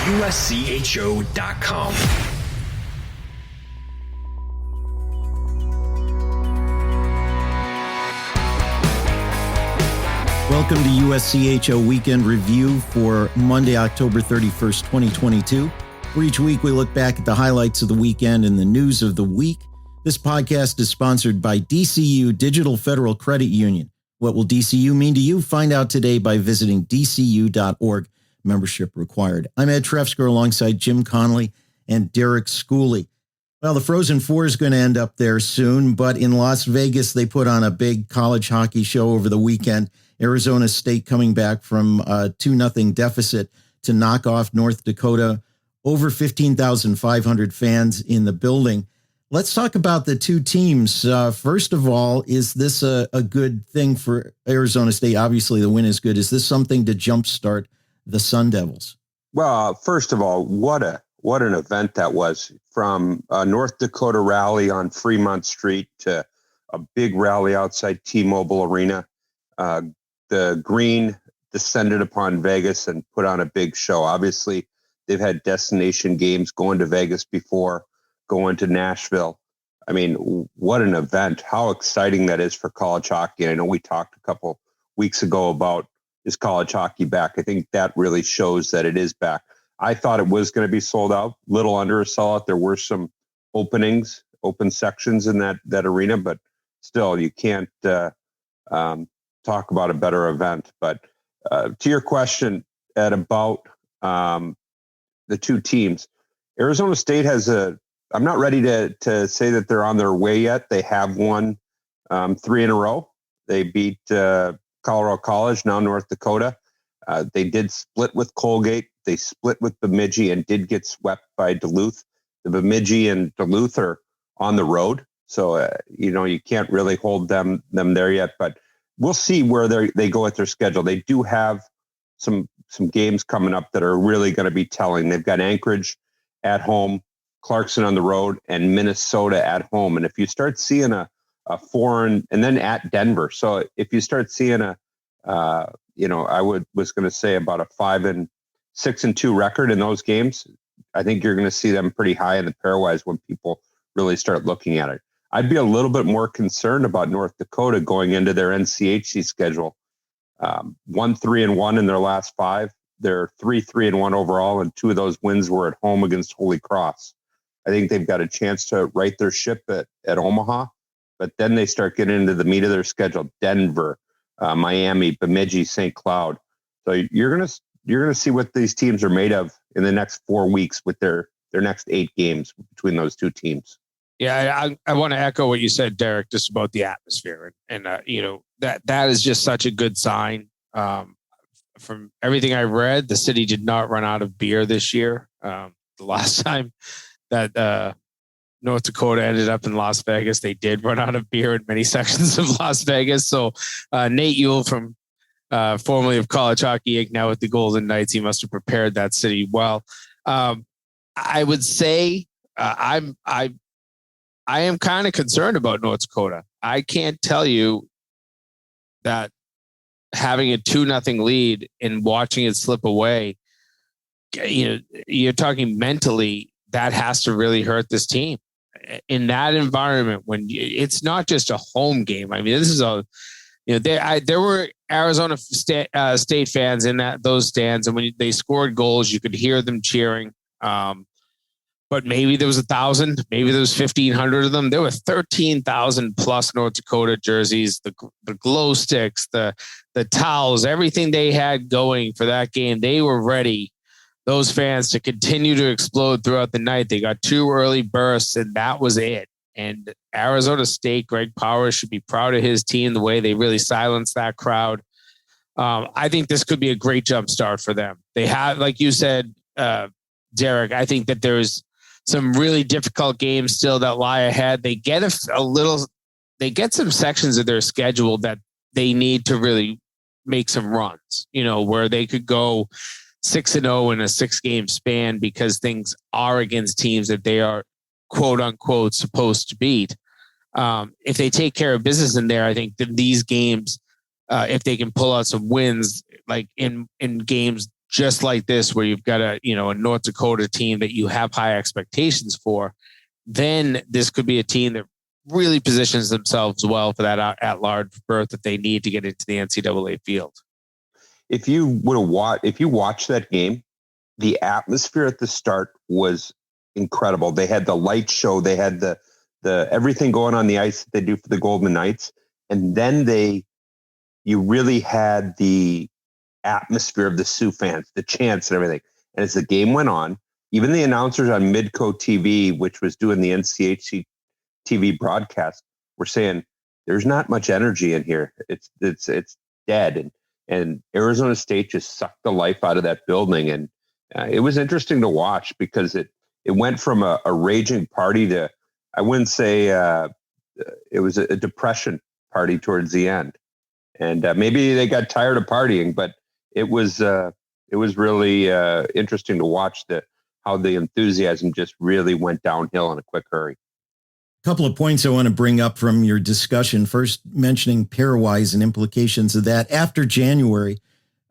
USCHO.com. Welcome to USCHO Weekend Review for Monday, October 31st, 2022, where each week we look back at the highlights of the weekend and the news of the week. This podcast is sponsored by DCU Digital Federal Credit Union. What will DCU mean to you? Find out today by visiting dcu.org. Membership required. I'm Ed Trefzger alongside Jim Connelly and Derek Schooley. Well, the Frozen Four is going to end up there soon, but in Las Vegas, they put on a big college hockey show over the weekend. Arizona State coming back from a 2-0 deficit to knock off North Dakota. Over 15,500 fans in the building. Let's talk about the two teams. First of all, is this a good thing for Arizona State? Obviously, the win is good. Is this something to jumpstart the Sun Devils? Well, first of all, what an event that was, from a North Dakota rally on Fremont Street to a big rally outside T-Mobile Arena. The Green descended upon Vegas and put on a big show. Obviously, they've had destination games going to Vegas before, going to Nashville. I mean, what an event. How exciting that is for college hockey. And I know we talked a couple weeks ago about, is college hockey back? I think that really shows that it is back. I thought it was going to be sold out, little under a sellout. There were some open sections in that arena, but still, you can't talk about a better event. But to your question, Ed, about the two teams, Arizona State has I'm not ready to say that they're on their way yet. They have won 3 in a row. They beat Colorado College, now North Dakota. They did split with Colgate. They split with Bemidji and did get swept by Duluth. The Bemidji and Duluth are on the road, so you can't really hold them there yet. But we'll see where they go with their schedule. They do have some games coming up that are really going to be telling. They've got Anchorage at home, Clarkson on the road, and Minnesota at home. And if you start seeing a foreign, and then at Denver. So if you start seeing I was going to say about a 5-6-2 record in those games, I think you're going to see them pretty high in the pairwise when people really start looking at it. I'd be a little bit more concerned about North Dakota going into their NCHC schedule. 1-3-1 in their last 5. They're 3-3-1 overall, and 2 of those wins were at home against Holy Cross. I think they've got a chance to right their ship at Omaha, but then they start getting into the meat of their schedule: Denver, Miami, Bemidji, St. Cloud. So you're gonna see what these teams are made of in the next 4 weeks with their next 8 games between those two teams. Yeah, I want to echo what you said, Derek, just about the atmosphere, and that is just such a good sign. From everything I read, the city did not run out of beer this year. The last time that North Dakota ended up in Las Vegas, they did run out of beer in many sections of Las Vegas. So Nate Ewell, from formerly of College Hockey Inc., now with the Golden Knights, he must have prepared that city well. I would say I am kind of concerned about North Dakota. I can't tell you that having a 2-0 lead and watching it slip away, you're talking mentally, that has to really hurt this team in that environment when it's not just a home game. I mean, this is there were Arizona State fans in those stands, and when they scored goals, you could hear them cheering. But maybe there was 1,000, maybe there was 1,500 of them. There were 13,000 plus North Dakota jerseys, the glow sticks, the towels, everything they had going for that game. They were ready, those fans, to continue to explode throughout the night. They got 2 early bursts, and that was it. And Arizona State, Greg Powers should be proud of his team, the way they really silenced that crowd. I think this could be a great jump start for them. They have, like you said, Derek, I think that there's some really difficult games still that lie ahead. They get they get some sections of their schedule that they need to really make some runs, where they could go 6-0 in a 6-game span because things are against teams that they are quote unquote supposed to beat. If they take care of business in there, I think that these games, if they can pull out some wins, like in games just like this, where you've got a North Dakota team that you have high expectations for, then this could be a team that really positions themselves well for that at-large berth that they need to get into the NCAA field. If you watched that game, the atmosphere at the start was incredible. They had the light show, they had the everything going on the ice that they do for the Golden Knights, and then you really had the atmosphere of the Sioux fans, the chants and everything. And as the game went on, even the announcers on Midco TV, which was doing the NCHC TV broadcast, were saying there's not much energy in here. It's dead. And Arizona State just sucked the life out of that building. And it was interesting to watch because it went from a raging party to, I wouldn't say it was a depression party towards the end. And maybe they got tired of partying, but it was really interesting to watch how the enthusiasm just really went downhill in a quick hurry. A couple of points I want to bring up from your discussion. First, mentioning pairwise and implications of that. After January,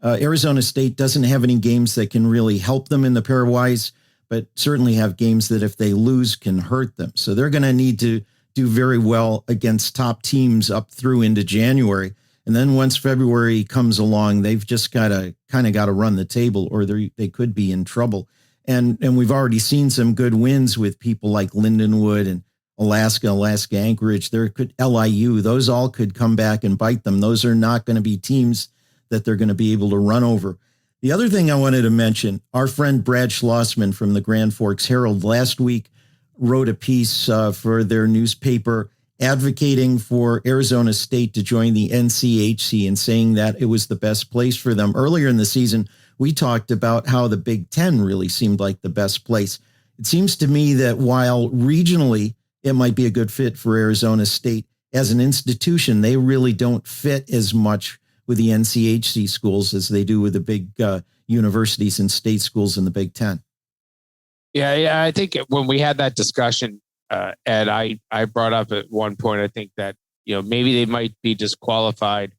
Arizona State doesn't have any games that can really help them in the pairwise, but certainly have games that if they lose can hurt them. So they're going to need to do very well against top teams up through into January. And then once February comes along, they've just got to run the table, or they could be in trouble. And we've already seen some good wins with people like Lindenwood and Alaska Anchorage. LIU, those all could come back and bite them. Those are not going to be teams that they're going to be able to run over. The other thing I wanted to mention, our friend Brad Schlossman from the Grand Forks Herald last week wrote a piece for their newspaper advocating for Arizona State to join the NCHC and saying that it was the best place for them. Earlier in the season, we talked about how the Big Ten really seemed like the best place. It seems to me that while regionally it might be a good fit for Arizona State, as an institution, they really don't fit as much with the NCHC schools as they do with the big universities and state schools in the Big Ten. Yeah. I think when we had that discussion, Ed, I brought up at one point, I think that, maybe they might be disqualified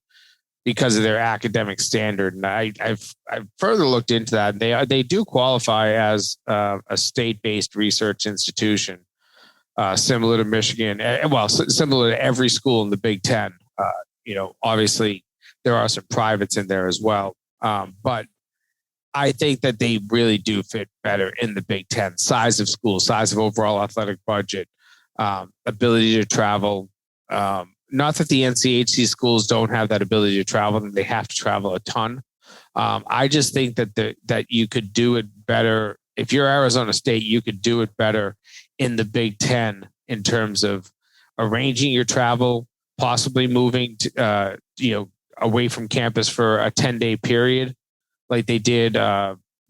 because of their academic standard. And I've further looked into that. They do qualify as a state-based research institution, similar to Michigan. Well, similar to every school in the Big Ten. Obviously there are some privates in there as well. But I think that they really do fit better in the Big Ten. Size of school, size of overall athletic budget, ability to travel. Not that the NCHC schools don't have that ability to travel, and they have to travel a ton. I just think that you could do it better. If you're Arizona State, you could do it better in the Big Ten in terms of arranging your travel, possibly moving to, away from campus for a 10-day period like they did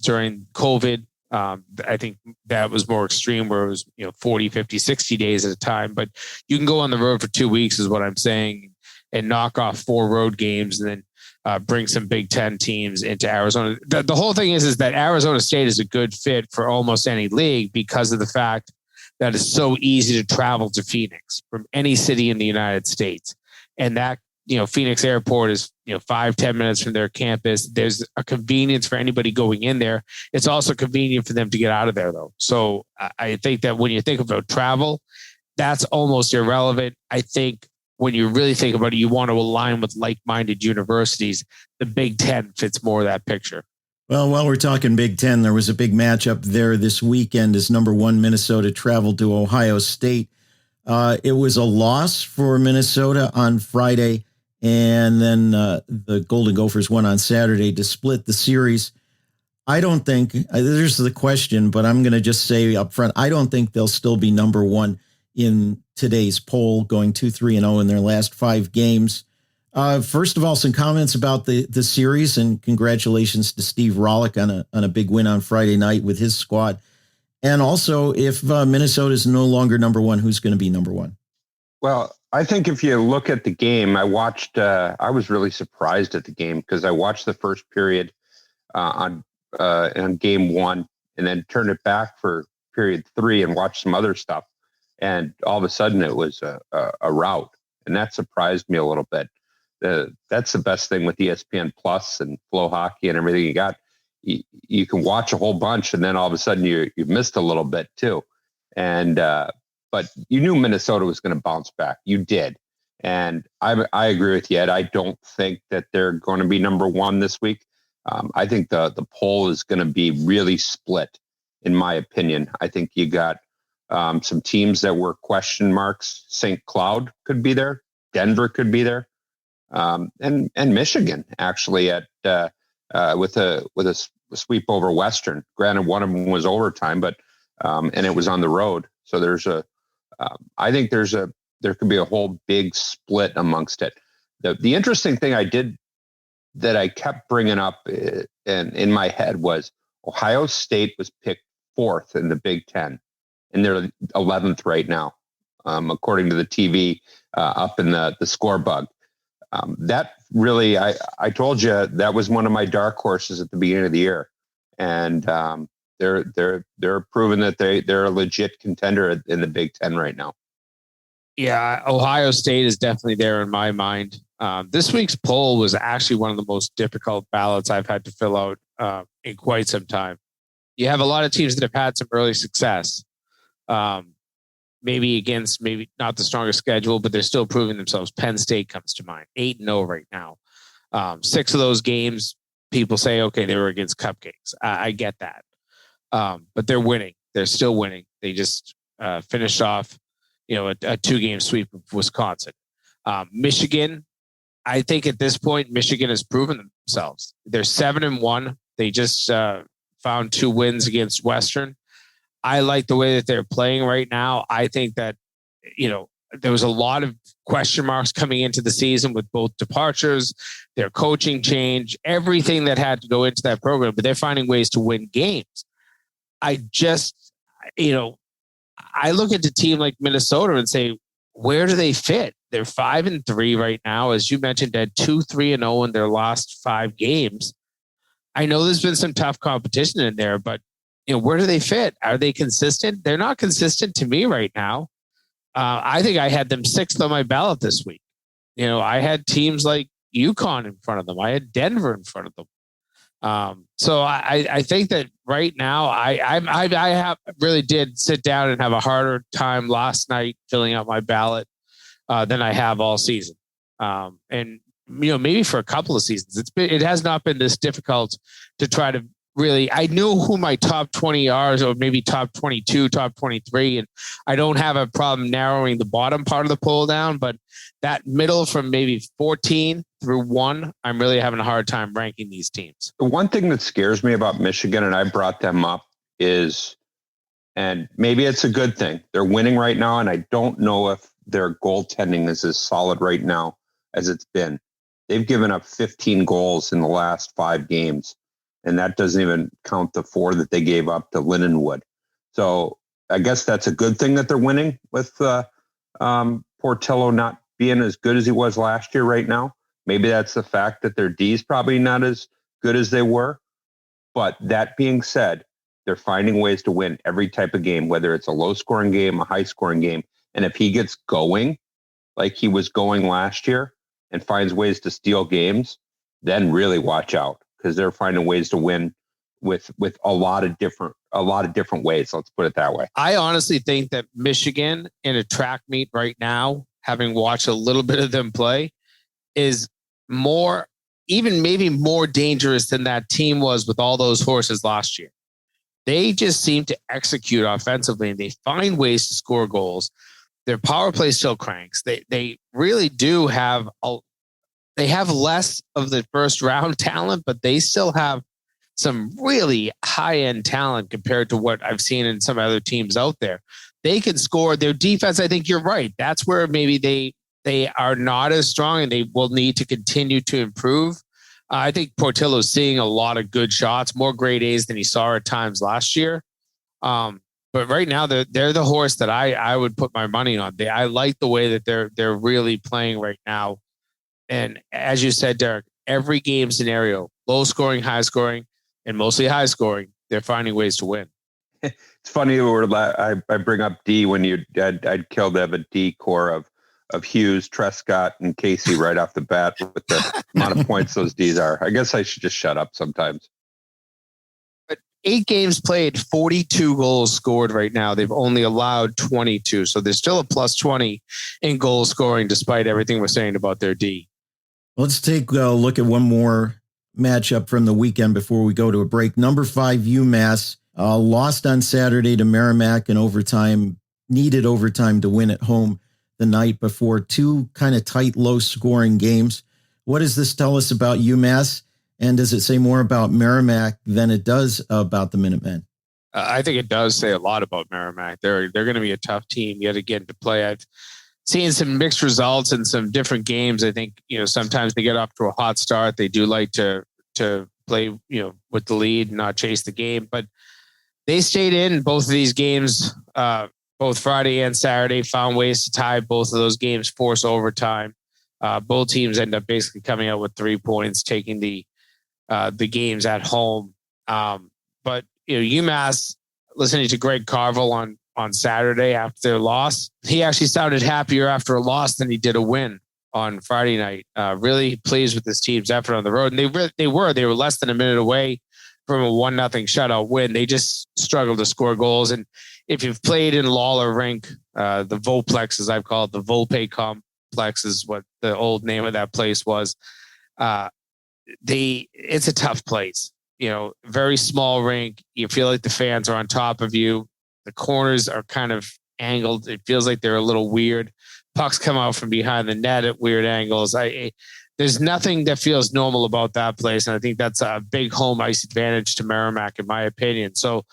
during COVID. I think that was more extreme, where it was 40, 50, 60 days at a time. But you can go on the road for 2 weeks is what I'm saying, and knock off 4 road games and then bring some Big Ten teams into Arizona. The whole thing is that Arizona State is a good fit for almost any league because of the fact that it's so easy to travel to Phoenix from any city in the United States. And that, Phoenix Airport is, 5-10 minutes from their campus. There's a convenience for anybody going in there. It's also convenient for them to get out of there, though. So I think that when you think about travel, that's almost irrelevant. I think when you really think about it, you want to align with like-minded universities. The Big Ten fits more of that picture. Well, while we're talking Big Ten, there was a big matchup there this weekend as number 1 Minnesota traveled to Ohio State. It was a loss for Minnesota on Friday, and then the Golden Gophers won on Saturday to split the series. I don't think, there's the question, but I'm going to just say up front, I don't think they'll still be number 1 in today's poll, going 2-3-0 in their last 5 games. First of all, some comments about the series, and congratulations to Steve Rollick on a big win on Friday night with his squad. And also, if Minnesota is no longer number 1, who's going to be number 1? Well, I think if you look at the game, I was really surprised at the game because I watched the first period on game 1 and then turned it back for period 3 and watched some other stuff. And all of a sudden it was a rout. And that surprised me a little bit. That's the best thing with ESPN Plus and Flow Hockey and everything you got. you can watch a whole bunch, and then all of a sudden you've missed a little bit too. And but you knew Minnesota was going to bounce back. You did, and I agree with you, Ed. I don't think that they're going to be number one this week. I think the poll is going to be really split, in my opinion. I think you got some teams that were question marks. St. Cloud could be there. Denver could be there. And Michigan actually at with a sweep over Western. Granted, one of them was overtime, but and it was on the road. So I think there could be a whole big split amongst it. The interesting thing that I kept bringing up in my head was Ohio State was picked 4th in the Big Ten, and they're 11th right now, according to the TV up in the score bug. That really, I told you that was one of my dark horses at the beginning of the year, and they're proving that they're a legit contender in the Big Ten right now. Yeah, Ohio State is definitely there in my mind. This week's poll was actually one of the most difficult ballots I've had to fill out in quite some time. You have a lot of teams that have had some early success, maybe not the strongest schedule, but they're still proving themselves. Penn State comes to mind, 8-0 right now. 6 of those games, people say, okay, they were against cupcakes. I get that. But they're winning. They're still winning. They just finished off, a 2-game sweep of Wisconsin. Michigan, I think at this point, Michigan has proven themselves. They're 7-1. They just found 2 wins against Western. I like the way that they're playing right now. I think that, there was a lot of question marks coming into the season with both departures, their coaching change, everything that had to go into that program, but they're finding ways to win games. I just, I look at the team like Minnesota and say, where do they fit? They're 5-3 right now. As you mentioned, they had 2-3-0 in their last 5 games. I know there's been some tough competition in there, but where do they fit? Are they consistent? They're not consistent to me right now. I think I had them 6th on my ballot this week. I had teams like UConn in front of them. I had Denver in front of them. So I think that right now I really did sit down and have a harder time last night filling out my ballot than I have all season. And maybe for a couple of seasons, it has not been this difficult to try to really. I knew who my top 20 are, or maybe top 22, top 23, and I don't have a problem narrowing the bottom part of the poll down, but that middle from maybe 14 through 1, I'm really having a hard time ranking these teams. The one thing that scares me about Michigan, and I brought them up, is, and maybe it's a good thing, they're winning right now, and I don't know if their goaltending is as solid right now as it's been. They've given up 15 goals in the last 5 games, and that doesn't even count the 4 that they gave up to Lindenwood. So I guess that's a good thing that they're winning with Portillo not being as good as he was last year right now. Maybe that's the fact that their D is probably not as good as they were. But that being said, they're finding ways to win every type of game, whether it's a low-scoring game, a high-scoring game. And if he gets going like he was going last year and finds ways to steal games, then really watch out, because they're finding ways to win with a lot of different ways. Let's put it that way. I honestly think that Michigan in a track meet right now, having watched a little bit of them play, is maybe more dangerous than that team was with all those horses last year. They just seem to execute offensively, and they find ways to score goals. Their power play still cranks. They really do have they have less of the first round talent, but they still have some really high end talent compared to what I've seen in some other teams out there. They can score. Their defense, I think you're right. That's where maybe they are not as strong, and they will need to continue to improve. I think Portillo's seeing a lot of good shots, more grade A's than he saw at times last year. But right now, they're the horse that I would put my money on. I like the way that they're really playing right now. And as you said, Derek, every game scenario, low scoring, high scoring, and mostly high scoring, they're finding ways to win. It's funny I bring up D when I'd kill to have a D core of Hughes, Trescott, and Casey right off the bat with the amount of points those Ds are. I guess I should just shut up sometimes. 8 games played, 42 goals scored right now. They've only allowed 22. So there's still a plus 20 in goal scoring, despite everything we're saying about their D. Let's take a look at one more matchup from the weekend before we go to a break. Number 5, UMass lost on Saturday to Merrimack in overtime, needed overtime to win at home the night before. 2 kind of tight, low-scoring games. What does this tell us about UMass? And does it say more about Merrimack than it does about the Minutemen? I think it does say a lot about Merrimack. They're going to be a tough team yet again to play. I've seen some mixed results in some different games. I think, sometimes they get off to a hot start. They do like to play, with the lead and not chase the game. But they stayed in both of these games, both Friday and Saturday, found ways to tie both of those games, force overtime. Both teams end up basically coming out with 3 points, taking the games at home. But UMass, listening to Greg Carville on Saturday after their loss, he actually sounded happier after a loss than he did a win on Friday night. Really pleased with this team's effort on the road. And they were less than a minute away from a 1-0 shutout win. They just struggled to score goals. And if you've played in Lawler Rink, the Volplex, as I've called it, the Volpe Complex is what the old name of that place was. It's a tough place, very small rink. You feel like the fans are on top of you. The corners are kind of angled. It feels like they're a little weird. Pucks come out from behind the net at weird angles. There's nothing that feels normal about that place. And I think that's a big home ice advantage to Merrimack, in my opinion. So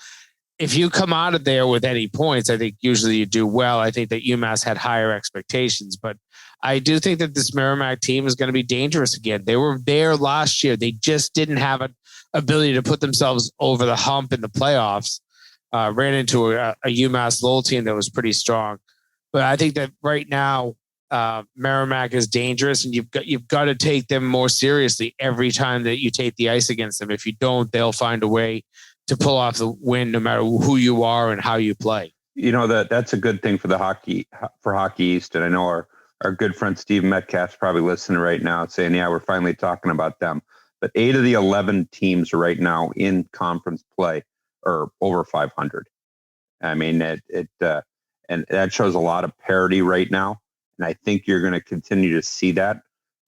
if you come out of there with any points, I think usually you do well. I think that UMass had higher expectations, but I do think that this Merrimack team is going to be dangerous again. They were there last year. They just didn't have an ability to put themselves over the hump in the playoffs. Ran into a UMass Lowell team that was pretty strong. But I think that right now, Merrimack is dangerous, and you've got to take them more seriously every time that you take the ice against them. If you don't, they'll find a way to pull off the win, no matter who you are and how you play. That's a good thing for Hockey East, and I know our good friend Steve Metcalf's probably listening right now, saying, "Yeah, we're finally talking about them." But 8 of the 11 teams right now in conference play are over 500. I mean, and that shows a lot of parity right now. And I think you're going to continue to see that.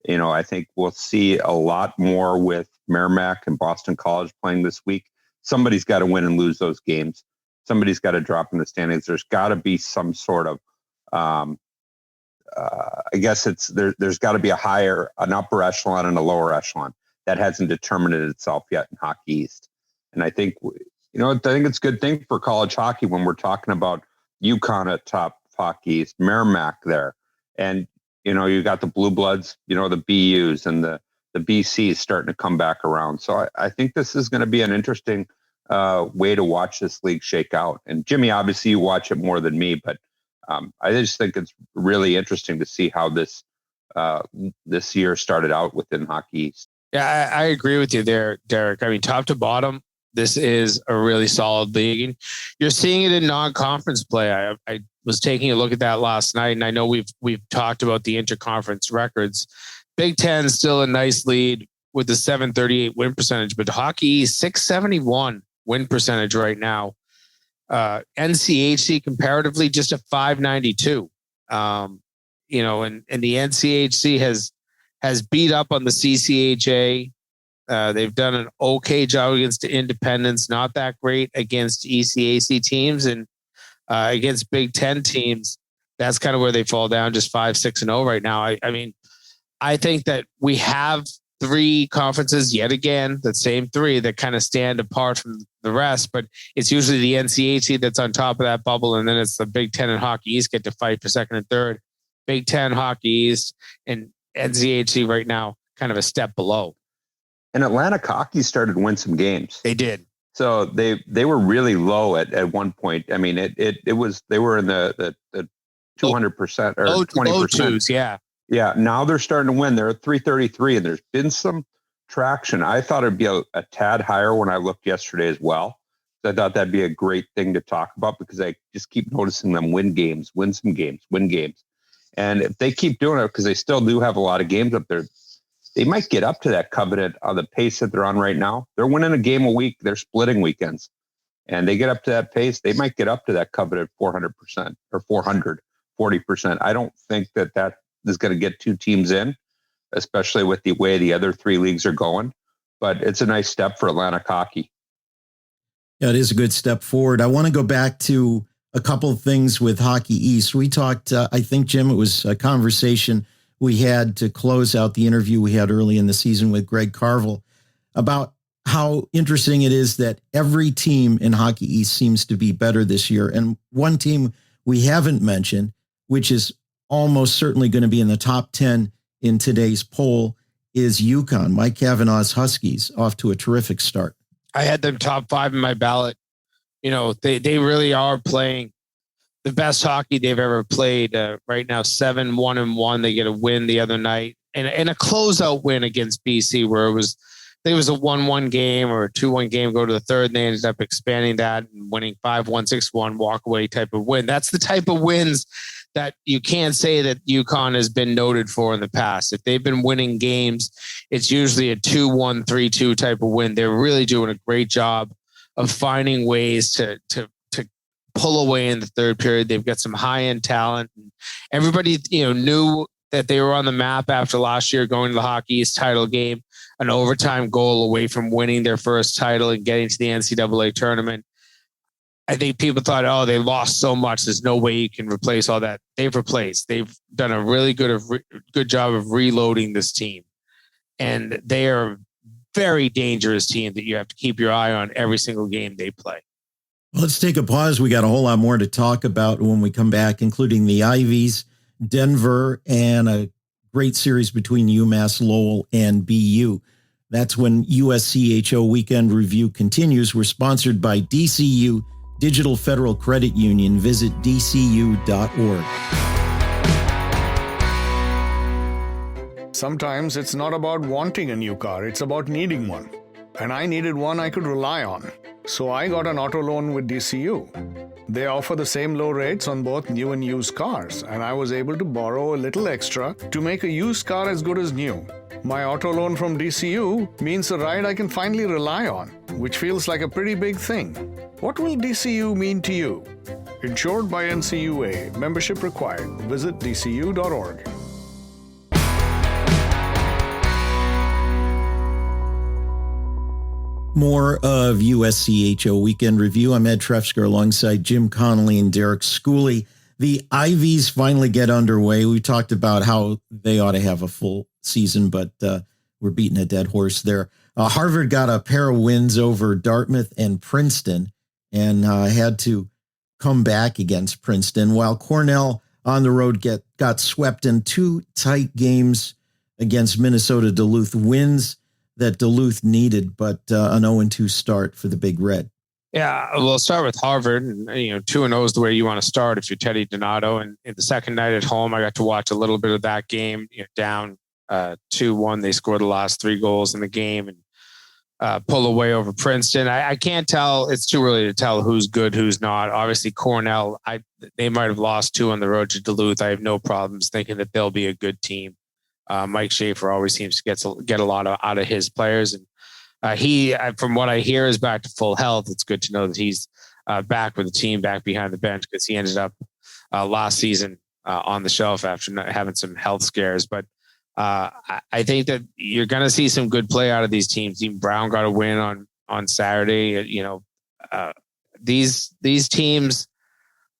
I think we'll see a lot more with Merrimack and Boston College playing this week. Somebody's got to win and lose those games. Somebody's got to drop in the standings. There's got to be some sort of, I guess there's got to be an upper echelon and a lower echelon that hasn't determined itself yet in Hockey East. And I think, I think it's a good thing for college hockey when we're talking about UConn at top Hockey East, Merrimack there. And, you got the Blue Bloods, the BUs and the BCs starting to come back around. So I think this is going to be an interesting way to watch this league shake out. And Jimmy, obviously you watch it more than me, but I just think it's really interesting to see how this year started out within Hockey East. Yeah, I agree with you there, Derek. I mean, top to bottom, this is a really solid league. And you're seeing it in non-conference play. I was taking a look at that last night, and I know we've talked about the interconference records. Big Ten still a nice lead with the 738 win percentage, but Hockey East 671 win percentage right now. NCHC comparatively just a 592. And the NCHC has beat up on the CCHA. They've done an okay job against the independents, not that great against ECAC teams, and against Big Ten teams, that's kind of where they fall down, just 5-6-0 right now. I mean, I think that we have 3 conferences yet again, the same 3 that kind of stand apart from the rest, but it's usually the NCHC that's on top of that bubble, and then it's the Big Ten and Hockey East get to fight for second and third. Big Ten, Hockey East, and NCHC right now kind of a step below. And Atlantic Hockey started to win some games. They did. So they were really low at one point. I mean, it was, they were in the 200% or 20%. Yeah. Yeah. Now they're starting to win. They're at 333, and there's been some traction. I thought it'd be a tad higher when I looked yesterday as well. So I thought that'd be a great thing to talk about, because I just keep noticing them win games, win some games, win games. And if they keep doing it, because they still do have a lot of games up there, they might get up to that covenant on the pace that they're on right now. They're winning a game a week. They're splitting weekends. and they get up to that pace, they might get up to that coveted 400% or 440%. I don't think that is going to get two teams in, especially with the way the other three leagues are going. But it's a nice step for Atlantic hockey. Yeah, it is a good step forward. I want to go back to a couple of things with Hockey East. We talked, I think, Jim, it was a conversation we had to close out the interview we had early in the season with Greg Carville about how interesting it is that every team in Hockey East seems to be better this year. And one team we haven't mentioned, which is almost certainly going to be in the top 10 in today's poll, is UConn. Mike Kavanaugh's Huskies off to a terrific start. I had them top 5 in my ballot. You know, they really are playing the best hockey they've ever played. Right now, 7-1-1. They get a win the other night and a closeout win against BC, where it was a 1-1 game or a 2-1 game, go to the third, and they ended up expanding that and winning 5-1, 6-1, walk away type of win. That's the type of wins that you can't say that UConn has been noted for in the past. If they've been winning games, it's usually a 2-1, 3-2 type of win. They're really doing a great job of finding ways to pull away in the third period. They've got some high-end talent. Everybody, knew that they were on the map after last year going to the Hockey East title game, an overtime goal away from winning their first title and getting to the NCAA tournament. I think people thought, they lost so much, there's no way you can replace all that. They've replaced. They've done a really good job of reloading this team. And they are a very dangerous team that you have to keep your eye on every single game they play. Let's take a pause. We got a whole lot more to talk about when we come back, including the Ivies, Denver, and a great series between UMass, Lowell, and BU. That's when USCHO Weekend Review continues. We're sponsored by DCU, Digital Federal Credit Union. Visit dcu.org. Sometimes it's not about wanting a new car, it's about needing one. And I needed one I could rely on. So I got an auto loan with DCU. They offer the same low rates on both new and used cars, and I was able to borrow a little extra to make a used car as good as new. My auto loan from DCU means a ride I can finally rely on, which feels like a pretty big thing. What will DCU mean to you? Insured by NCUA. Membership required. Visit dcu.org. More of USCHO Weekend Review. I'm Ed Trefzger alongside Jim Connelly and Derek Schooley. The Ivies finally get underway. We talked about how they ought to have a full season, but we're beating a dead horse there. Harvard got a pair of wins over Dartmouth and Princeton and had to come back against Princeton, while Cornell on the road got swept in 2 tight games against Minnesota Duluth. Wins that Duluth needed, but an 0-2 start for the Big Red. Yeah, we'll start with Harvard. And 2-0 is the way you want to start if you're Teddy Donato. And in the second night at home, I got to watch a little bit of that game. Down 2-1, they scored the last 3 goals in the game and pull away over Princeton. I can't tell. It's too early to tell who's good, who's not. Obviously, Cornell, they might have lost 2 on the road to Duluth. I have no problems thinking that they'll be a good team. Mike Schaefer always seems to get a lot out of his players. And he, from what I hear, is back to full health. It's good to know that he's back with the team, back behind the bench, because he ended up last season on the shelf after not having some health scares. But I think that you're going to see some good play out of these teams. Even Brown got a win on Saturday. These teams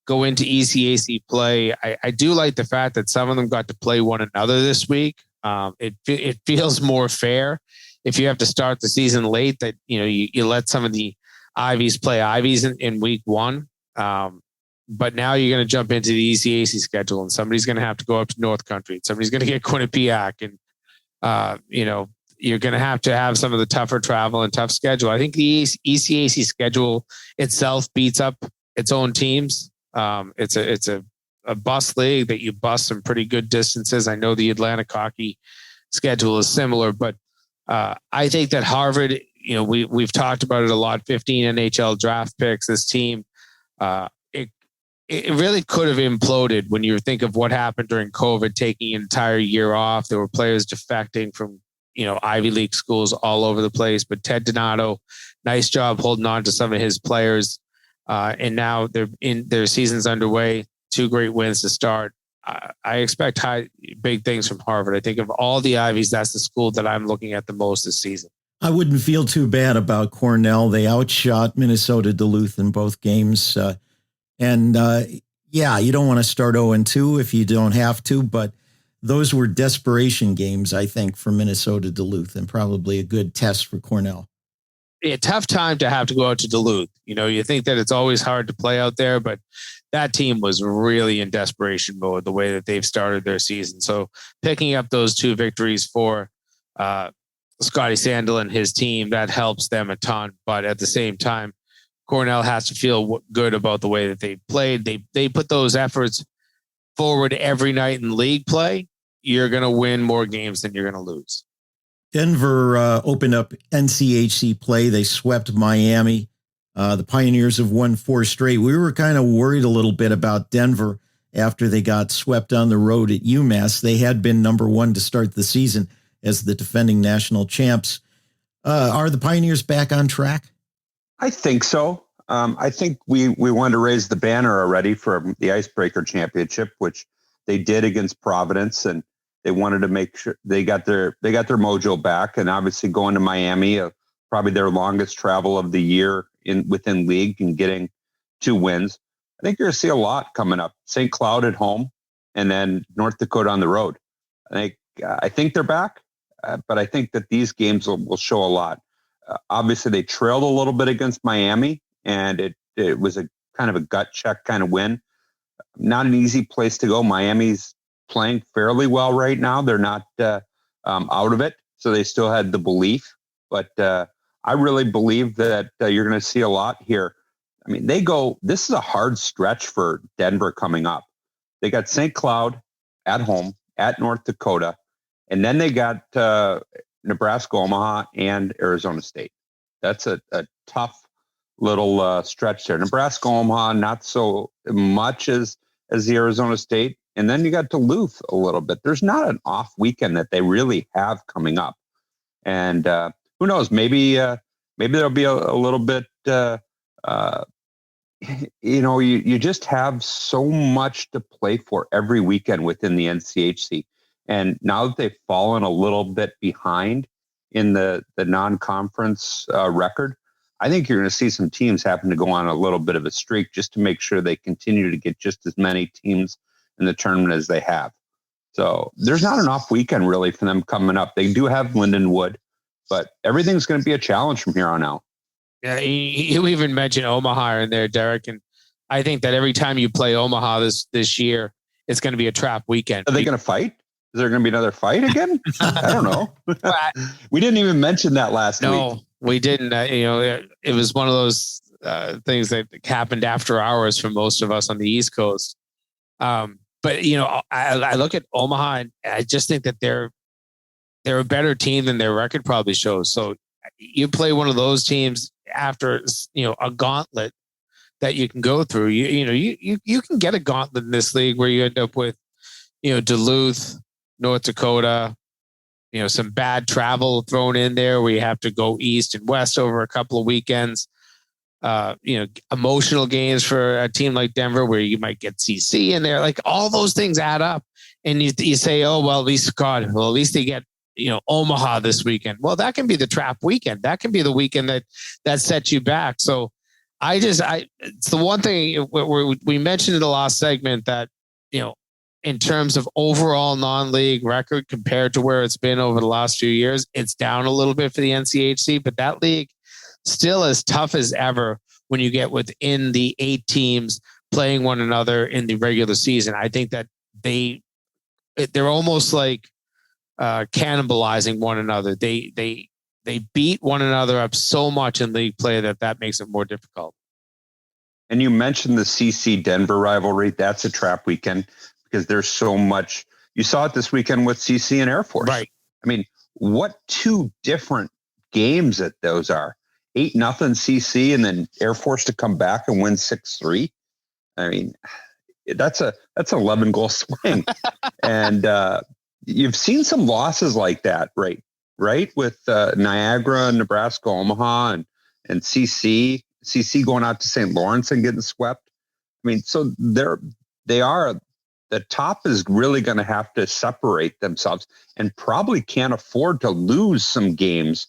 go into ECAC play. I do like the fact that some of them got to play one another this week. It feels more fair if you have to start the season late, that you let some of the Ivies play Ivies in week 1. But now you're going to jump into the ECAC schedule, and somebody's going to have to go up to North Country, and somebody's going to get Quinnipiac, and you're going to have some of the tougher travel and tough schedule. I think the ECAC schedule itself beats up its own teams. It's a bus league that you bus some pretty good distances. I know the Atlantic hockey schedule is similar, but I think that Harvard, we've talked about it a lot. 15 NHL draft picks. This team, it really could have imploded when you think of what happened during COVID, taking an entire year off. There were players defecting from Ivy League schools all over the place. But Ted Donato, nice job holding on to some of his players. And now their season's underway. 2 great wins to start. I expect big things from Harvard. I think of all the Ivies, that's the school that I'm looking at the most this season. I wouldn't feel too bad about Cornell. They outshot Minnesota Duluth in both games. You don't want to start 0-2 if you don't have to, but those were desperation games, I think, for Minnesota Duluth, and probably a good test for Cornell. A tough time to have to go out to Duluth. You think that it's always hard to play out there, but that team was really in desperation mode the way that they've started their season. So picking up those 2 victories for Scotty Sandel and his team, that helps them a ton. But at the same time, Cornell has to feel good about the way that they played. They put those efforts forward every night in league play. You're going to win more games than you're going to lose. Denver opened up NCHC play. They swept Miami. The Pioneers have won 4 straight. We were kind of worried a little bit about Denver after they got swept on the road at UMass. They had been number 1 to start the season as the defending national champs. Are the Pioneers back on track? I think so. I think we wanted to raise the banner already for the Icebreaker Championship, which they did against Providence, and they wanted to make sure they got their mojo back. And obviously going to Miami, probably their longest travel of the year within league, and getting 2 wins. I think you're going to see a lot coming up. St. Cloud at home, and then North Dakota on the road. I think they're back, but I think that these games will show a lot. Obviously, they trailed a little bit against Miami, and it was a kind of a gut check kind of win. Not an easy place to go. Miami's playing fairly well right now. They're not out of it, so they still had the belief. But I really believe that you're going to see a lot here. I mean, this is a hard stretch for Denver coming up. They got St. Cloud at home, at North Dakota, and then they got Nebraska, Omaha, and Arizona State. That's a tough little stretch there. Nebraska, Omaha, not so much as the Arizona State. And then you got Duluth a little bit. There's not an off weekend that they really have coming up. And who knows, maybe there'll be a little bit, you just have so much to play for every weekend within the NCHC. And now that they've fallen a little bit behind in the non-conference record, I think you're going to see some teams having to go on a little bit of a streak just to make sure they continue to get just as many teams in the tournament as they have. So there's not an off weekend really for them coming up. They do have Lindenwood, but everything's going to be a challenge from here on out. Yeah, you even mentioned Omaha in there, Derek, and I think that every time you play Omaha this year, it's going to be a trap weekend. Are they going to fight? Is there going to be another fight again? I don't know. We didn't even mention that last week. No, we didn't. It was one of those things that happened after hours for most of us on the East Coast. But I look at Omaha and I just think that they're a better team than their record probably shows. So you play one of those teams after a gauntlet that you can go through. You can get a gauntlet in this league where you end up with Duluth, North Dakota, some bad travel thrown in there where you have to go east and west over a couple of weekends. Emotional games for a team like Denver where you might get CC in there. Like all those things add up, and you say, oh well, at least they get Omaha this weekend. Well, that can be the trap weekend. That can be the weekend that sets you back. So it's the one thing where we mentioned in the last segment that in terms of overall non-league record compared to where it's been over the last few years, it's down a little bit for the NCHC, but that league still as tough as ever when you get within the 8 teams playing one another in the regular season. I think that they're almost like cannibalizing one another. They beat one another up so much in league play that makes it more difficult. And you mentioned the CC Denver rivalry. That's a trap weekend because there's so much. You saw it this weekend with CC and Air Force. Right. I mean, what 2 different games that those are. 8-0 CC and then Air Force to come back and win 6-3. I mean, that's an 11 goal swing. And you've seen some losses like that, right? right? With Niagara, Nebraska, Omaha, and CC going out to St. Lawrence and getting swept. I mean, so they are. The top is really going to have to separate themselves and probably can't afford to lose some games.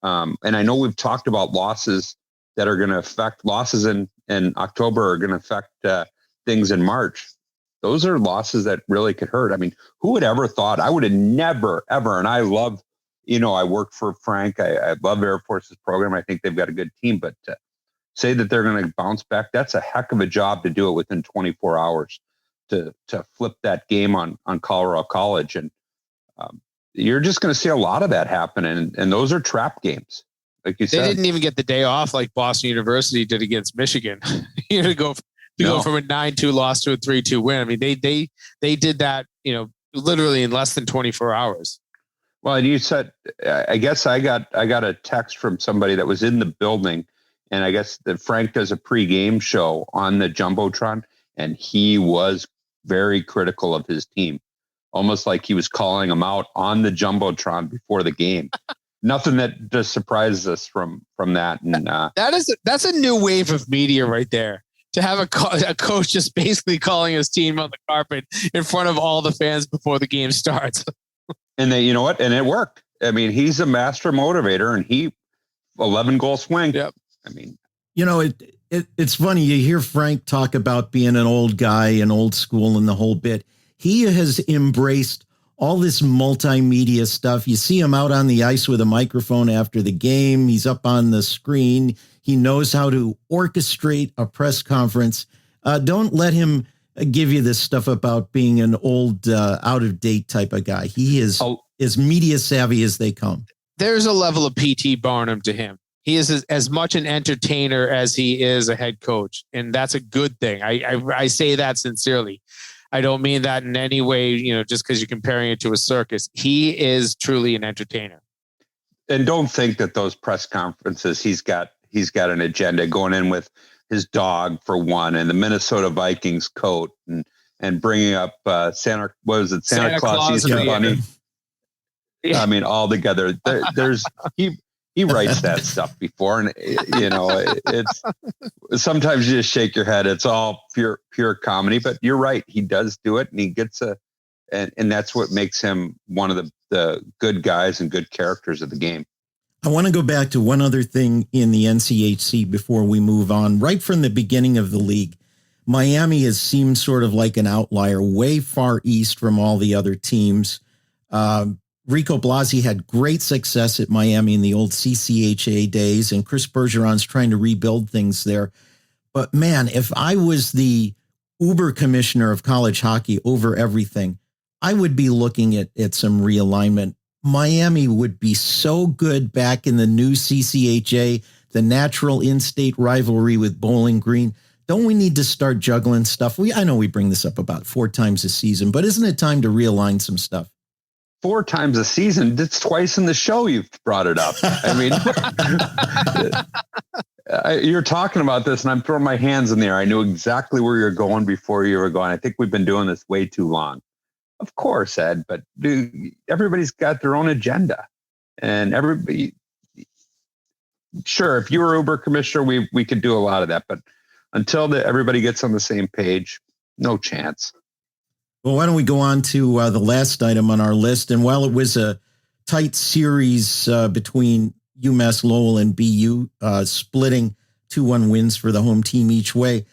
And I know we've talked about losses that are going to affect losses in October are going to affect things in March. Those are losses that really could hurt. I mean, who would ever thought? I would have never, ever. And I love, I work for Frank. I love Air Force's program. I think they've got a good team, but to say that they're going to bounce back, that's a heck of a job to do it within 24 hours. To flip that game on Colorado College. And you're just going to see a lot of that happen. And those are trap games. Like you said, they didn't even get the day off like Boston University did against Michigan. to go from a 9-2 loss to a 3-2 win. I mean, they did that, literally in less than 24 hours. Well, and you said, I guess I got a text from somebody that was in the building, and I guess that Frank does a pregame show on the Jumbotron, and he was very critical of his team, almost like he was calling them out on the Jumbotron before the game. Nothing that just surprises us from that. And that's a new wave of media right there. To have a coach just basically calling his team on the carpet in front of all the fans before the game starts. And you know what? And it worked. I mean, he's a master motivator, and 11-goal swing. Yep. I mean, it's funny. You hear Frank talk about being an old guy and old school and the whole bit. He has embraced all this multimedia stuff. You see him out on the ice with a microphone after the game. He's up on the screen. He knows how to orchestrate a press conference. Don't let him give you this stuff about being an old, out of date type of guy. He is as media savvy as they come. There's a level of P.T. Barnum to him. He is as much an entertainer as he is a head coach. And that's a good thing. I say that sincerely. I don't mean that in any way, just because you're comparing it to a circus. He is truly an entertainer. And don't think that those press conferences, he's got an agenda going in with his dog for one, and the Minnesota Vikings coat, and bringing up Santa Claus Easter Bunny. Yeah. I mean, all together. He writes that stuff before, and it's sometimes you just shake your head. It's all pure comedy, but you're right. He does do it, and he gets and that's what makes him one of the good guys and good characters of the game. I want to go back to one other thing in the NCHC before we move on. Right from the beginning of the league, Miami has seemed sort of like an outlier, way far east from all the other teams. Rico Blasi had great success at Miami in the old CCHA days, and Chris Bergeron's trying to rebuild things there. But man, if I was the Uber commissioner of college hockey over everything, I would be looking at some realignment. Miami would be so good back in the new CCHA, the natural in-state rivalry with Bowling Green. Don't we need to start juggling stuff? I know we bring this up about 4 times a season, but isn't it time to realign some stuff? 4 times a season. That's twice in the show you've brought it up. I mean, you're talking about this, and I'm throwing my hands in the air. I knew exactly where you're going before you were going. I think we've been doing this way too long. Of course, Ed, but everybody's got their own agenda, and everybody. Sure, if you were Uber commissioner, we could do a lot of that, but until everybody gets on the same page, no chance. Well, why don't we go on to the last item on our list? And while it was a tight series between UMass Lowell and BU, splitting 2-1 wins for the home team each way,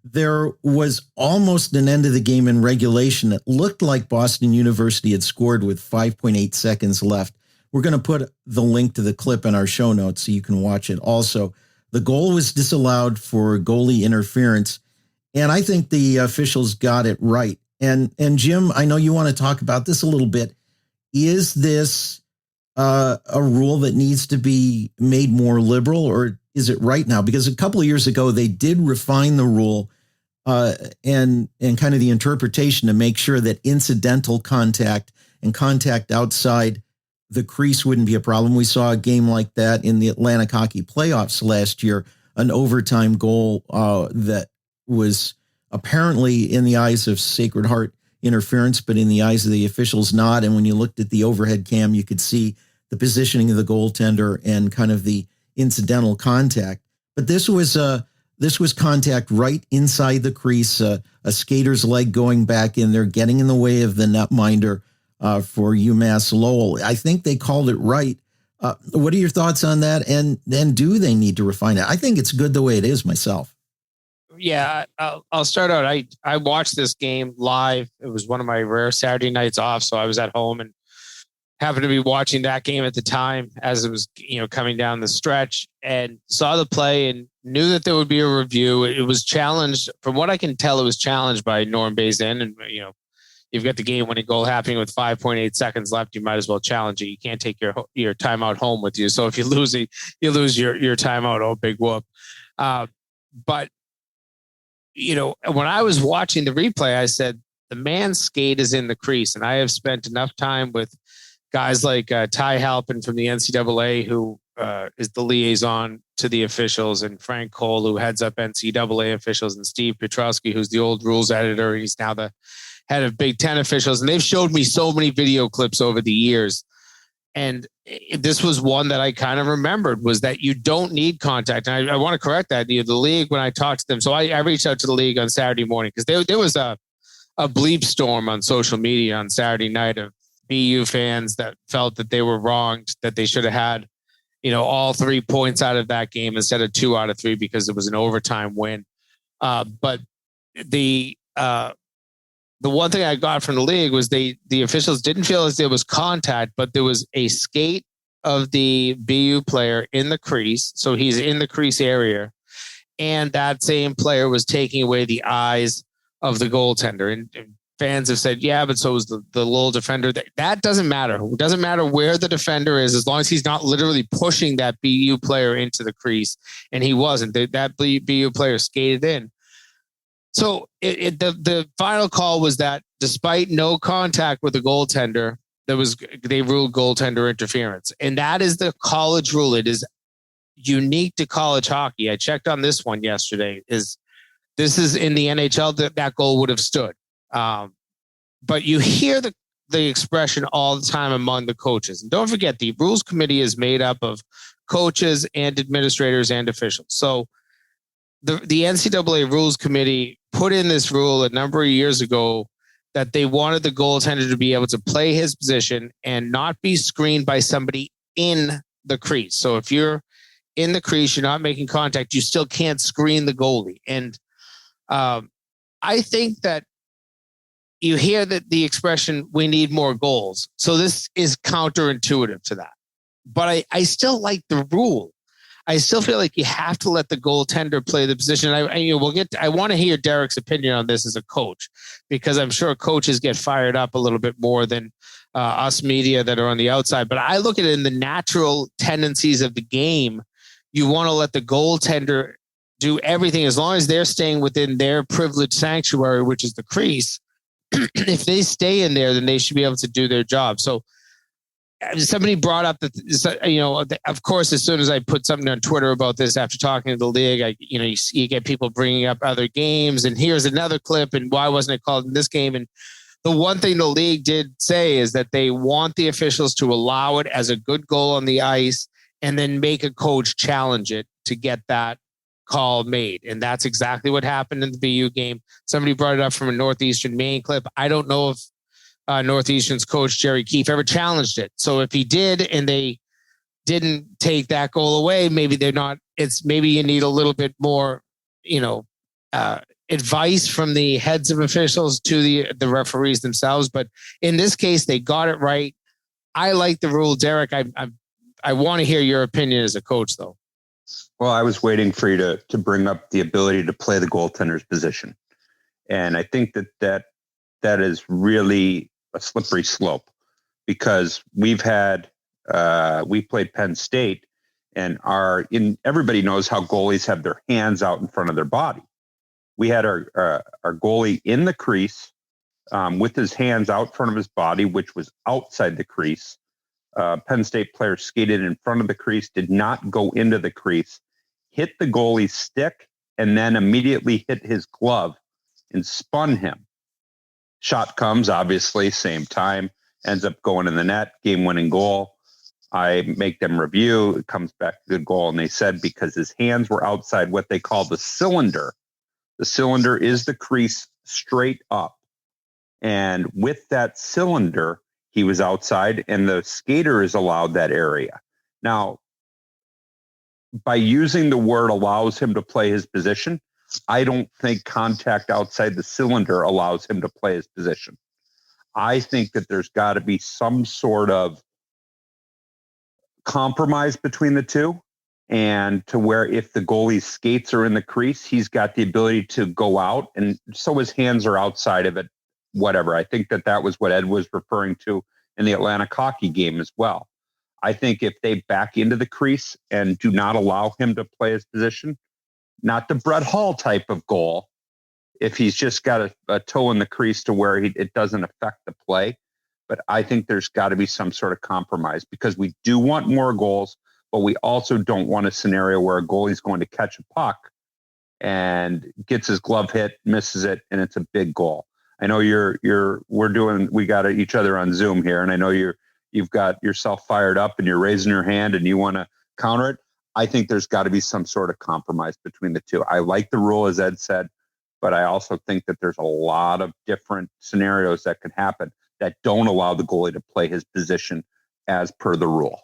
there was almost an end of the game in regulation. It looked like Boston University had scored with 5.8 seconds left. We're going to put the link to the clip in our show notes so you can watch it. Also, the goal was disallowed for goalie interference, and I think the officials got it right. And Jim, I know you want to talk about this a little bit. Is this a rule that needs to be made more liberal, or is it right now? Because a couple of years ago, they did refine the rule and kind of the interpretation to make sure that incidental contact and contact outside the crease wouldn't be a problem. We saw a game like that in the Atlantic Hockey Playoffs last year, an overtime goal that was apparently in the eyes of Sacred Heart interference, but in the eyes of the officials not. And when you looked at the overhead cam, you could see the positioning of the goaltender and kind of the incidental contact. But this was contact right inside the crease, a skater's leg going back in there, getting in the way of the netminder for UMass Lowell. I think they called it right. What are your thoughts on that? And then do they need to refine it? I think it's good the way it is myself. Yeah, I'll start out. I watched this game live. It was one of my rare Saturday nights off, so I was at home and happened to be watching that game at the time as it was, coming down the stretch, and saw the play and knew that there would be a review. It was challenged, from what I can tell, it was challenged by Norm Bazin, and you've got the game-winning goal happening with 5.8 seconds left. You might as well challenge it. You can't take your timeout home with you. So if you lose it, you lose your timeout. Oh, big whoop. But when I was watching the replay, I said the man's skate is in the crease, and I have spent enough time with guys like Ty Halpin from the NCAA, who is the liaison to the officials, and Frank Cole, who heads up NCAA officials, and Steve Petrowski, who's the old rules editor. He's now the head of Big Ten officials. And they've showed me so many video clips over the years. And this was one that I kind of remembered, was that you don't need contact. And I want to correct that. The league, when I talked to them, so I reached out to the league on Saturday morning, because there was a bleep storm on social media on Saturday night of BU fans that felt that they were wronged, that they should have had, all 3 points out of that game instead of 2 out of 3 because it was an overtime win. But the one thing I got from the league was the officials didn't feel as there was contact, but there was a skate of the BU player in the crease. So he's in the crease area, and that same player was taking away the eyes of the goaltender. And fans have said, yeah, but so was the little defender. That doesn't matter. It doesn't matter where the defender is, as long as he's not literally pushing that BU player into the crease. And he wasn't. That BU player skated in. So the final call was that despite no contact with the goaltender, they ruled goaltender interference. And that is the college rule. It is unique to college hockey. I checked on this one yesterday. This is in the NHL, that goal would have stood. But you hear the expression all the time among the coaches. And don't forget, the rules committee is made up of coaches and administrators and officials. So the NCAA rules committee put in this rule a number of years ago that they wanted the goaltender to be able to play his position and not be screened by somebody in the crease. So if you're in the crease, you're not making contact, you still can't screen the goalie. And I think that you hear that the expression, we need more goals. So this is counterintuitive to that. But I still like the rule. I still feel like you have to let the goaltender play the position. I want to hear Derek's opinion on this as a coach, because I'm sure coaches get fired up a little bit more than us media that are on the outside. But I look at it in the natural tendencies of the game. You want to let the goaltender do everything as long as they're staying within their privileged sanctuary, which is the crease. If they stay in there, then they should be able to do their job. So somebody brought up that, of course, as soon as I put something on Twitter about this after talking to the league, you get people bringing up other games, and here's another clip, and why wasn't it called in this game? And the one thing the league did say is that they want the officials to allow it as a good goal on the ice and then make a coach challenge it to get that call made. And that's exactly what happened in the BU game. Somebody brought it up from a Northeastern Maine clip. I don't know if Northeastern's coach, Jerry Keefe, ever challenged it. So if he did and they didn't take that goal away, maybe maybe you need a little bit more, advice from the heads of officials to the referees themselves. But in this case, they got it right. I like the rule. Derek, I want to hear your opinion as a coach, though. Well, I was waiting for you to bring up the ability to play the goaltender's position. And I think that is really a slippery slope, because we played Penn State, and everybody knows how goalies have their hands out in front of their body. We had our goalie in the crease with his hands out front of his body, which was outside the crease. Penn State player skated in front of the crease, did not go into the crease, hit the goalie's stick, and then immediately hit his glove and spun him. Shot comes, obviously, same time, ends up going in the net, game-winning goal. I make them review. It comes back to good goal. And they said because his hands were outside what they call the cylinder. The cylinder is the crease straight up. And with that cylinder, he was outside, and the skater is allowed that area. Now, by using the word allows him to play his position, I don't think contact outside the cylinder allows him to play his position. I think that there's got to be some sort of compromise between the two, and to where if the goalie's skates are in the crease, he's got the ability to go out, and so his hands are outside of it, whatever. I think that was what Ed was referring to in the Atlantic hockey game as well. I think if they back into the crease and do not allow him to play his position, not the Brett Hall type of goal, if he's just got a toe in the crease to where it doesn't affect the play. But I think there's got to be some sort of compromise, because we do want more goals, but we also don't want a scenario where a goalie's going to catch a puck and gets his glove hit, misses it, and it's a big goal. I know we got each other on Zoom here, and I know you've got yourself fired up and you're raising your hand and you want to counter it. I think there's got to be some sort of compromise between the two. I like the rule, as Ed said, but I also think that there's a lot of different scenarios that can happen that don't allow the goalie to play his position as per the rule.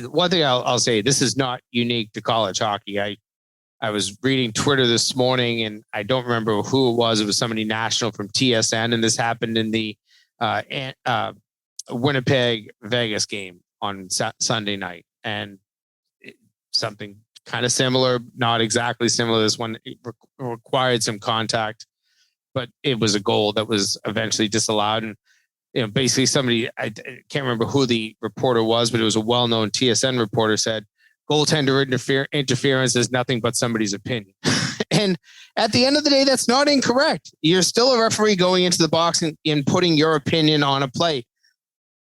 One thing I'll say, this is not unique to college hockey. I was reading Twitter this morning, and I don't remember who it was. It was somebody national from TSN, and this happened in the Winnipeg Vegas game on Sunday night, and something kind of similar, not exactly similar. This one required some contact, but it was a goal that was eventually disallowed. And basically somebody, I can't remember who the reporter was, but it was a well-known TSN reporter, said goaltender interference is nothing but somebody's opinion. And at the end of the day, that's not incorrect. You're still a referee going into the box and putting your opinion on a play.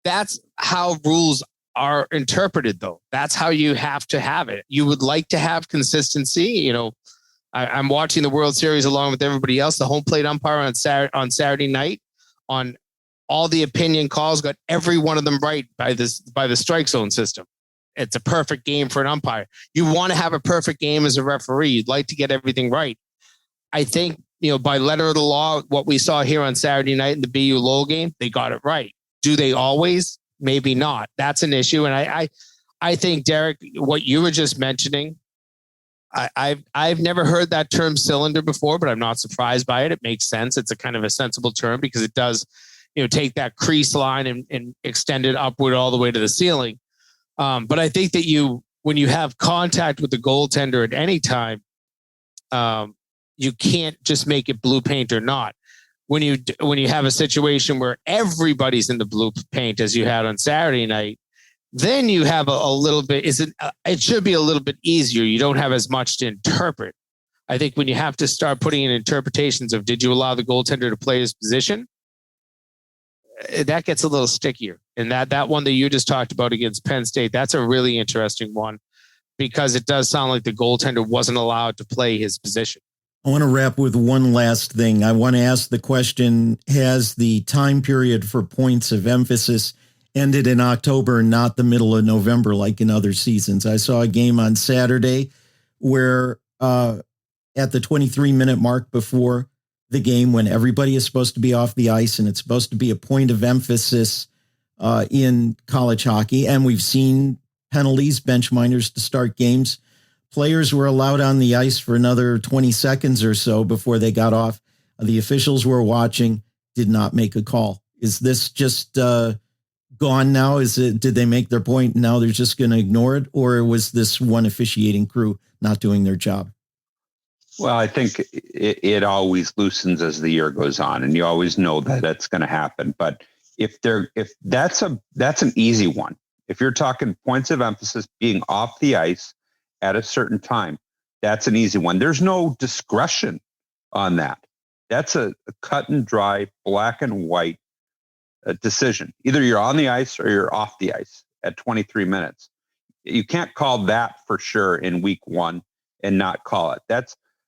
That's how rules are interpreted, though. That's how you have to have it. You would like to have consistency. I'm watching the World Series along with everybody else. The home plate umpire on Saturday night on all the opinion calls got every one of them right by the strike zone system. It's a perfect game for an umpire. You want to have a perfect game as a referee. You'd like to get everything right. I think, by letter of the law, what we saw here on Saturday night in the BU Lowell game, they got it right. Do they always? Maybe not. That's an issue. And I think, Derek, what you were just mentioning, I've never heard that term cylinder before, but I'm not surprised by it. It makes sense. It's a kind of a sensible term, because it does, take that crease line and extend it upward all the way to the ceiling. But I think that when you have contact with the goaltender at any time, you can't just make it blue paint or not. When you have a situation where everybody's in the blue paint, as you had on Saturday night, then you have a little bit. It should be a little bit easier. You don't have as much to interpret. I think when you have to start putting in interpretations of, did you allow the goaltender to play his position? That gets a little stickier. And that one that you just talked about against Penn State, that's a really interesting one, because it does sound like the goaltender wasn't allowed to play his position. I want to wrap with one last thing. I want to ask the question, has the time period for points of emphasis ended in October, not the middle of November like in other seasons? I saw a game on Saturday where at the 23-minute mark before the game, when everybody is supposed to be off the ice and it's supposed to be a point of emphasis in college hockey, and we've seen penalties, bench minors to start games, players were allowed on the ice for another 20 seconds or so before they got off. The officials were watching, did not make a call. Is this just gone now? Did they make their point and now they're just going to ignore it? Or was this one officiating crew not doing their job? Well, I think it always loosens as the year goes on, and you always know that that's going to happen. But if that's an easy one. If you're talking points of emphasis being off the ice at a certain time, that's an easy one. There's no discretion on that. That's a cut and dry, black and white decision. Either you're on the ice or you're off the ice at 23 minutes. You can't call that for sure in week one and not call it.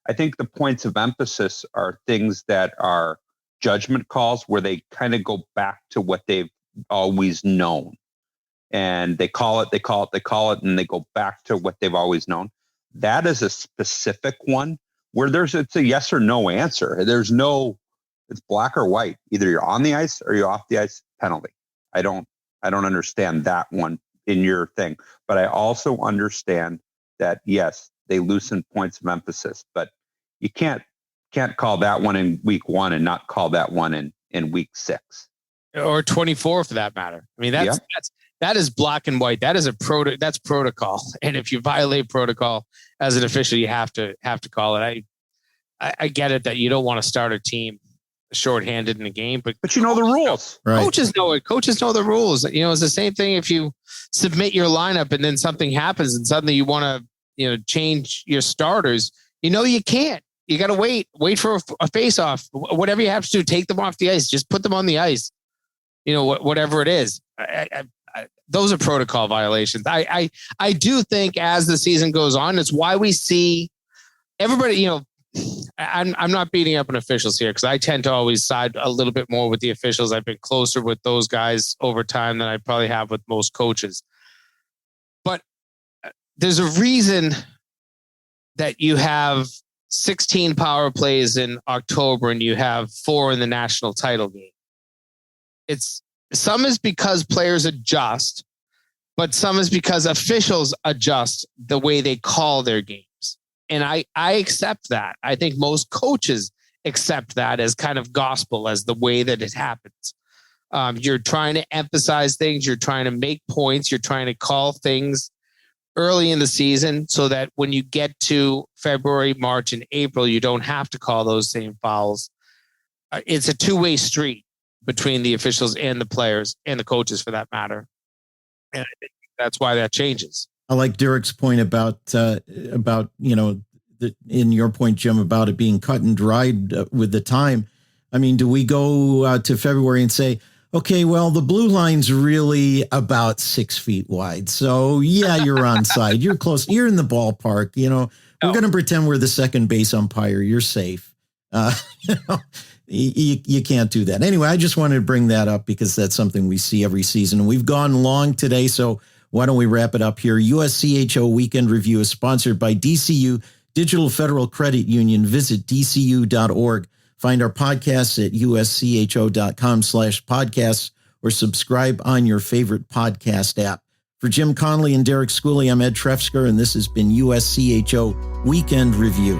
I think the points of emphasis are things that are judgment calls where they kind of go back to what they've always known. and they call it, and they go back to what they've always known. That is a specific one where it's a yes or no answer. It's black or white. Either you're on the ice or you're off the ice, penalty. I don't understand that one in your thing, but I also understand that, yes, they loosen points of emphasis, but you can't call that one in week 1 and not call that one in week 6 or 24 for that matter. I mean, that is black and white. That is that's protocol. And if you violate protocol as an official, you have to call it. I get it that you don't want to start a team shorthanded in a game, but you know the rules. Right. Coaches know it. Coaches know the rules. It's the same thing if you submit your lineup and then something happens and suddenly you want to, change your starters. You can't. You got to wait for a face-off. Whatever you have to do, take them off the ice. Just put them on the ice. Whatever it is. Those are protocol violations. I do think as the season goes on, it's why we see everybody, I'm not beating up on officials here because I tend to always side a little bit more with the officials. I've been closer with those guys over time than I probably have with most coaches. But there's a reason that you have 16 power plays in October and you have 4 in the national title game. Some is because players adjust, but some is because officials adjust the way they call their games. And I accept that. I think most coaches accept that as kind of gospel, as the way that it happens. You're trying to emphasize things. You're trying to make points. You're trying to call things early in the season so that when you get to February, March, and April, you don't have to call those same fouls. It's a two-way street between the officials and the players and the coaches for that matter. And I think that's why that changes. I like Derek's point about in your point, Jim, about it being cut and dried with the time. I mean, do we go to February and say, okay, well, the blue line's really about 6 feet wide. So yeah, you're onside. You're close. You're in the ballpark. We're going to pretend we're the second base umpire. You're safe. You can't do that. Anyway, I just wanted to bring that up because that's something we see every season. We've gone long today, so why don't we wrap it up here? USCHO Weekend Review is sponsored by DCU Digital Federal Credit Union. Visit dcu.org. Find our podcasts at uscho.com/podcasts or subscribe on your favorite podcast app. For Jim Connelly and Derek Schooley, I'm Ed Trefzger, and this has been USCHO Weekend Review.